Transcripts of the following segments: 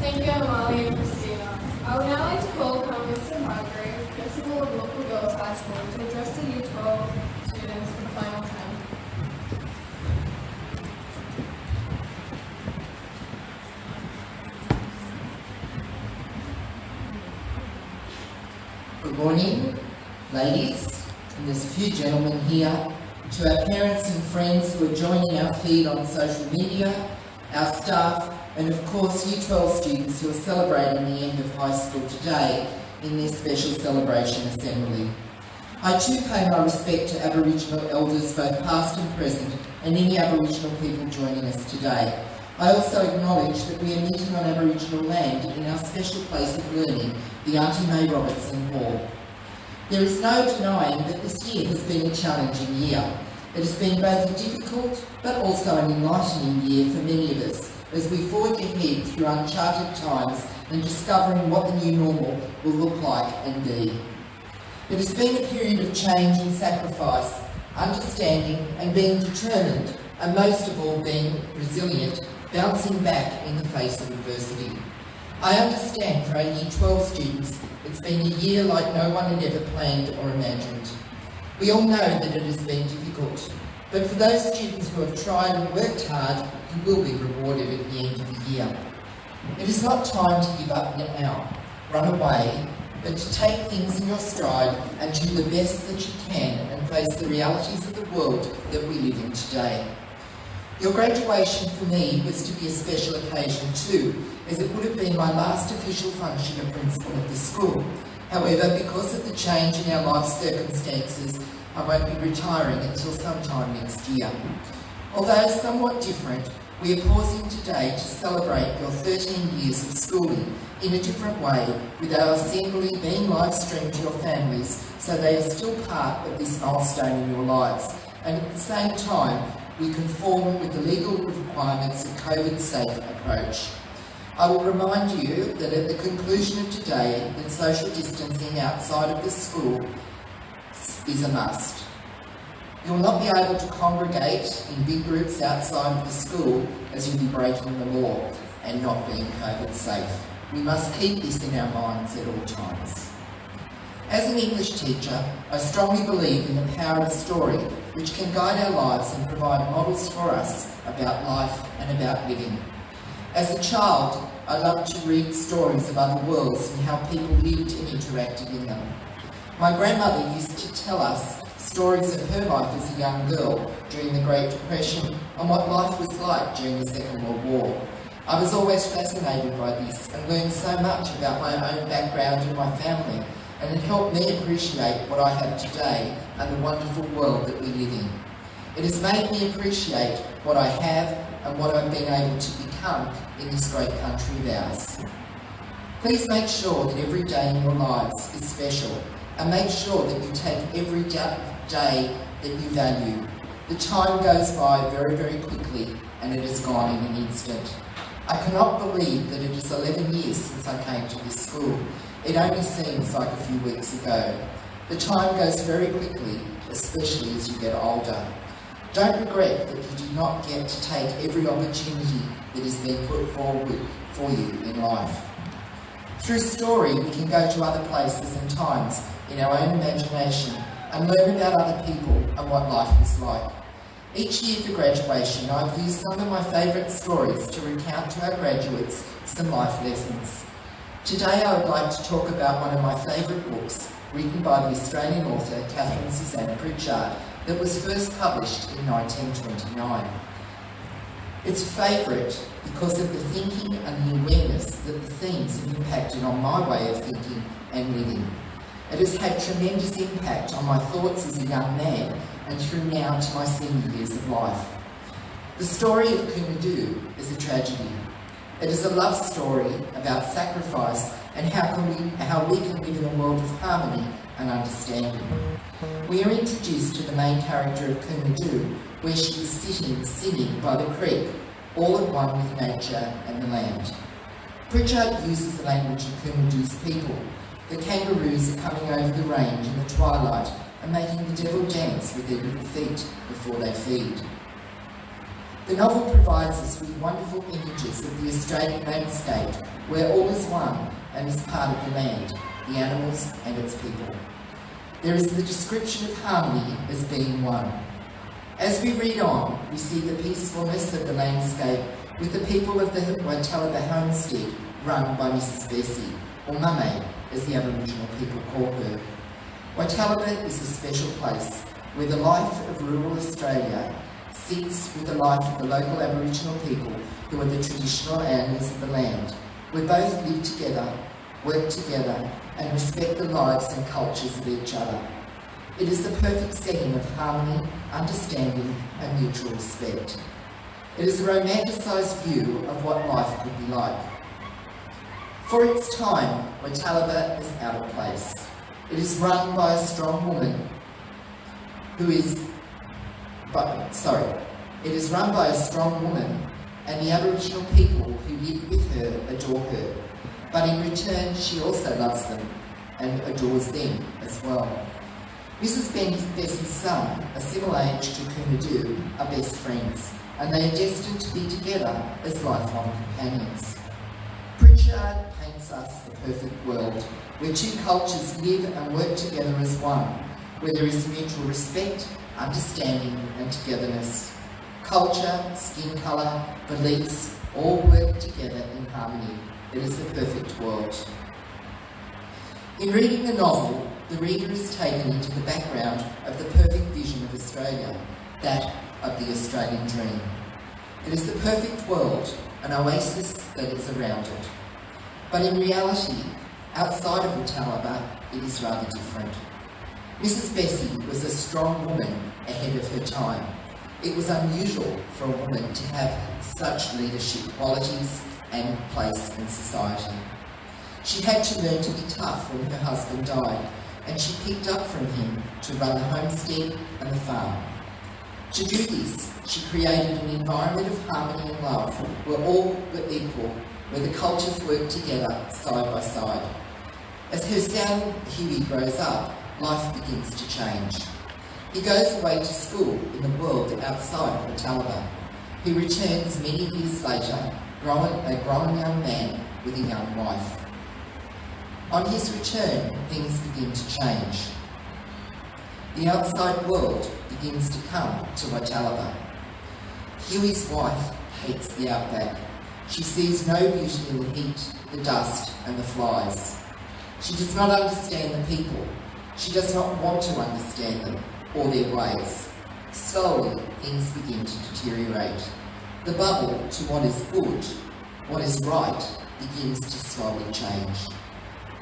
Thank you, Amalia and Christina. I would now like to call upon Mr. Hargrave, Principal of Local Girls High School, to address the U12 students for the final time. Good morning, ladies, and there's a few gentlemen here. To our parents and friends who are joining our feed on social media, our staff, and of course U12 students who are celebrating the end of high school today in their special celebration assembly. I too pay my respect to Aboriginal elders both past and present, and any Aboriginal people joining us today. I also acknowledge that we are meeting on Aboriginal land in our special place of learning, the Auntie May Robertson Hall. There is no denying that this year has been a challenging year. It has been both a difficult but also an enlightening year for many of us as we forge ahead through uncharted times and discovering what the new normal will look like and be. It has been a period of change and sacrifice, understanding and being determined, and most of all being resilient, bouncing back in the face of adversity. I understand for our Year 12 students, it's been a year like no one had ever planned or imagined. We all know that it has been difficult, but for those students who have tried and worked hard, you will be rewarded at the end of the year. It is not time to give up now, run away, but to take things in your stride and do the best that you can and face the realities of the world that we live in today. Your graduation for me was to be a special occasion too, as it would have been my last official function as principal of the school. However, because of the change in our life circumstances, I won't be retiring until sometime next year. Although somewhat different, we are pausing today to celebrate your 13 years of schooling in a different way, with our assembly being live streamed to your families, so they are still part of this milestone in your lives. And at the same time, we conform with the legal requirements of COVID-safe approach. I will remind you that at the conclusion of today, that social distancing outside of the school is a must. You will not be able to congregate in big groups outside of the school as you'll be breaking the law and not being COVID safe. We must keep this in our minds at all times. As an English teacher, I strongly believe in the power of story, which can guide our lives and provide models for us about life and about living. As a child, I loved to read stories of other worlds and how people lived and interacted in them. My grandmother used to tell us stories of her life as a young girl during the Great Depression and what life was like during the Second World War. I was always fascinated by this and learned so much about my own background and my family, and it helped me appreciate what I have today and the wonderful world that we live in. It has made me appreciate what I have and what I've been able to become in this great country of ours. Please make sure that every day in your lives is special, and make sure that you take every day that you value. The time goes by very, very quickly, and it is gone in an instant. I cannot believe that it is 11 years since I came to this school. It only seems like a few weeks ago. The time goes very quickly, especially as you get older. Don't regret that you do not get to take every opportunity that has been put forward for you in life. Through story, we can go to other places and times in our own imagination and learn about other people and what life is like. Each year for graduation, I've used some of my favourite stories to recount to our graduates some life lessons. Today I would like to talk about one of my favourite books, written by the Australian author Catherine Susanna Pritchard, that was first published in 1929. It's a favourite because of the thinking and the awareness that the themes have impacted on my way of thinking and living. It has had tremendous impact on my thoughts as a young man and through now to my senior years of life. The story of Coomadoo is a tragedy. It is a love story about sacrifice and how we can live in a world of harmony and understanding. We are introduced to the main character of Coomadoo, where she is sitting by the creek, all at one with nature and the land. Pritchard uses the language of Coomadoo's people. The kangaroos are coming over the range in the twilight and making the devil dance with their little feet before they feed. The novel provides us with wonderful images of the Australian landscape where all is one and is part of the land, the animals and its people. There is the description of harmony as being one. As we read on, we see the peacefulness of the landscape with the people of the Waitalaba homestead run by Mrs. Bessie, or Mame, as the Aboriginal people call her. Waitalaba is a special place where the life of rural Australia sits with the life of the local Aboriginal people who are the traditional owners of the land, where both live together, work together, and respect the lives and cultures of each other. It is the perfect setting of harmony, understanding, and mutual respect. It is a romanticised view of what life could be like. For its time, Waitalaba is out of place. It is run by a strong woman It is run by a strong woman, and the Aboriginal people who live with her adore her. But in return, she also loves them and adores them as well. Mrs. Bessie's son, a similar age to Kumadoo, are best friends, and they are destined to be together as lifelong companions. Pritchard paints us the perfect world, where two cultures live and work together as one, where there is mutual respect, understanding and togetherness. Culture, skin colour, beliefs all work together in harmony. It is the perfect world. In reading the novel, the reader is taken into the background of the perfect vision of Australia, that of the Australian dream. It is the perfect world, an oasis that is around it. But in reality, outside of Waitalaba, it is rather different. Mrs. Bessie was a strong woman ahead of her time. It was unusual for a woman to have such leadership qualities and place in society. She had to learn to be tough when her husband died, and she picked up from him to run the homestead and the farm. To do this, she created an environment of harmony and love where all were equal, where the cultures worked together side by side. As her son Huey grows up, life begins to change. He goes away to school in the world outside of Waitalaba. He returns many years later, a grown young man with a young wife. On his return, things begin to change. The outside world begins to come to Waitalaba. Huey's wife hates the outback. She sees no beauty in the heat, the dust and the flies. She does not understand the people. She does not want to understand them or their ways. Slowly, things begin to deteriorate. The bubble to what is good, what is right, begins to slowly change.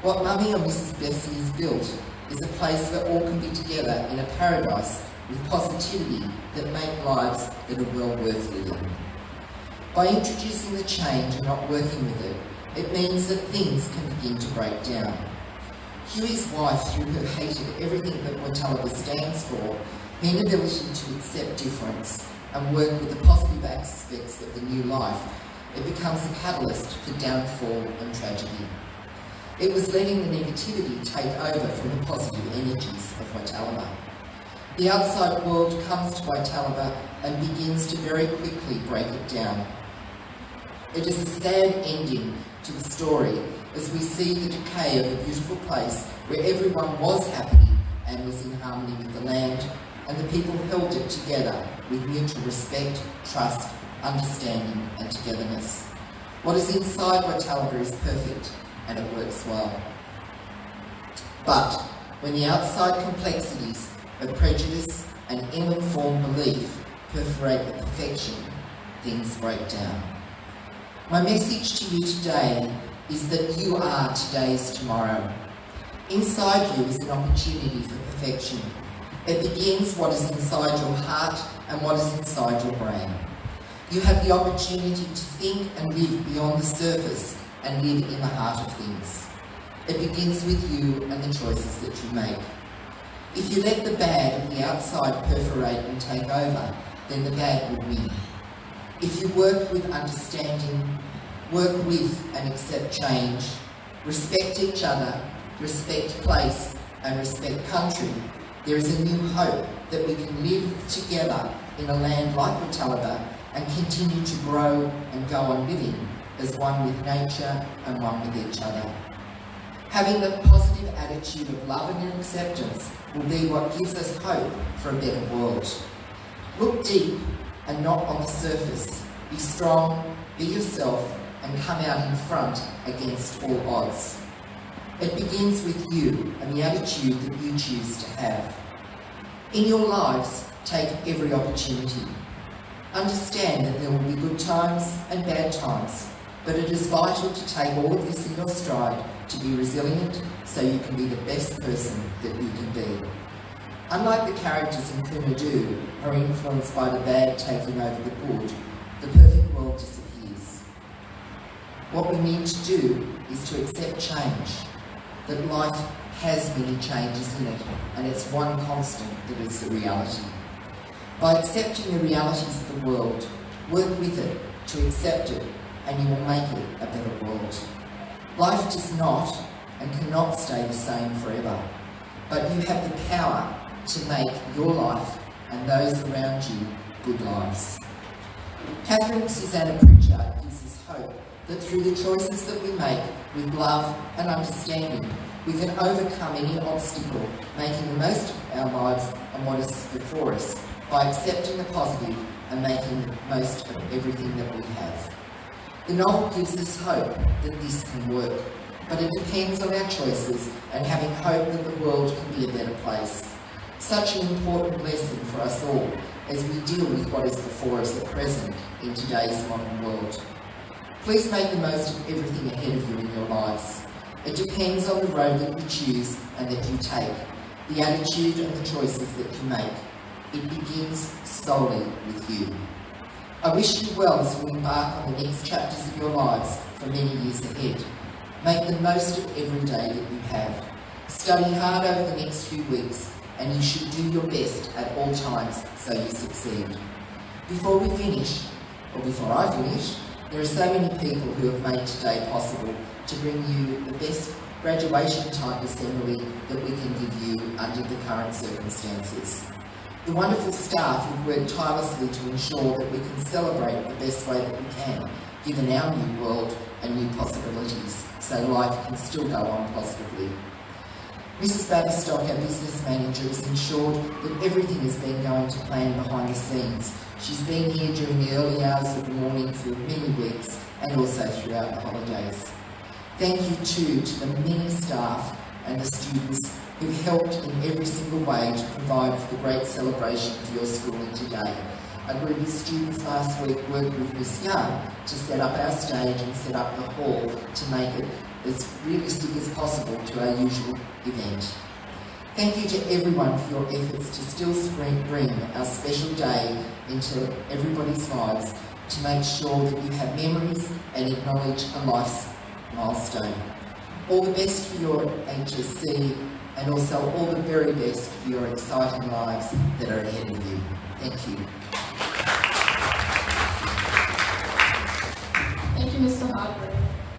What Mummy or Mrs. Bessie has built is a place where all can be together in a paradise with positivity that make lives that are well worth living. By introducing the change and not working with it, it means that things can begin to break down. Huey's wife, through her hate of everything that Waitalaba stands for, her inability to accept difference and work with the positive aspects of the new life, it becomes a catalyst for downfall and tragedy. It was letting the negativity take over from the positive energies of Waitalaba. The outside world comes to Waitalaba and begins to very quickly break it down. It is a sad ending to the story as we see the decay of a beautiful place where everyone was happy and was in harmony with the land, and the people held it together with mutual respect, trust, understanding and togetherness. What is inside Waitalaba is perfect and it works well. But when the outside complexities of prejudice and ill-informed belief perforate the perfection, things break down. My message to you today is that you are today's tomorrow. Inside you is an opportunity for perfection. It begins what is inside your heart and what is inside your brain. You have the opportunity to think and live beyond the surface and live in the heart of things. It begins with you and the choices that you make. If you let the bad of the outside perforate and take over, then the bad will win. If you work with understanding, work with and accept change, respect each other, respect place and respect country, there is a new hope that we can live together in a land like Waitalaba and continue to grow and go on living as one with nature and one with each other. Having a positive attitude of love and acceptance will be what gives us hope for a better world. Look deep and not on the surface. Be strong, be yourself, and come out in front against all odds. It begins with you and the attitude that you choose to have. In your lives, take every opportunity. Understand that there will be good times and bad times, but it is vital to take all of this in your stride to be resilient so you can be the best person that you can be. Unlike the characters in Kunadu, who are influenced by the bad taking over the good, the perfect world disappears. What we need to do is to accept change, that life has many changes in it, and it's one constant that is the reality. By accepting the realities of the world, work with it to accept it, and you will make it a better world. Life does not and cannot stay the same forever, but you have the power to make your life and those around you good lives. Catherine Susanna Pritchard gives us hope that through the choices that we make with love and understanding, we can overcome any obstacle, making the most of our lives and what is before us by accepting the positive and making the most of everything that we have. The novel gives us hope that this can work, but it depends on our choices and having hope that the world can be a better place. Such an important lesson for us all as we deal with what is before us at present in today's modern world. Please make the most of everything ahead of you in your lives. It depends on the road that you choose and that you take, the attitude and the choices that you make. It begins solely with you. I wish you well as you embark on the next chapters of your lives for many years ahead. Make the most of every day that you have. Study hard over the next few weeks, and you should do your best at all times so you succeed. Before I finish, there are so many people who have made today possible to bring you the best graduation type assembly that we can give you under the current circumstances. The wonderful staff who've worked tirelessly to ensure that we can celebrate the best way that we can, given our new world and new possibilities, so life can still go on positively. Mrs. Babistock, our business manager, has ensured that everything has been going to plan behind the scenes. She's been here during the early hours of the morning for many weeks and also throughout the holidays. Thank you too to the many staff and the students who've helped in every single way to provide for the great celebration for your schooling today. A group of students last week worked with Miss Young to set up our stage and set up the hall to make it as realistic as possible to our usual event. Thank you to everyone for your efforts to still bring our special day into everybody's lives to make sure that you have memories and acknowledge a life's milestone. All the best for your HSC and also all the very best for your exciting lives that are ahead of you. Thank you. Thank you, Mr. Hargrave.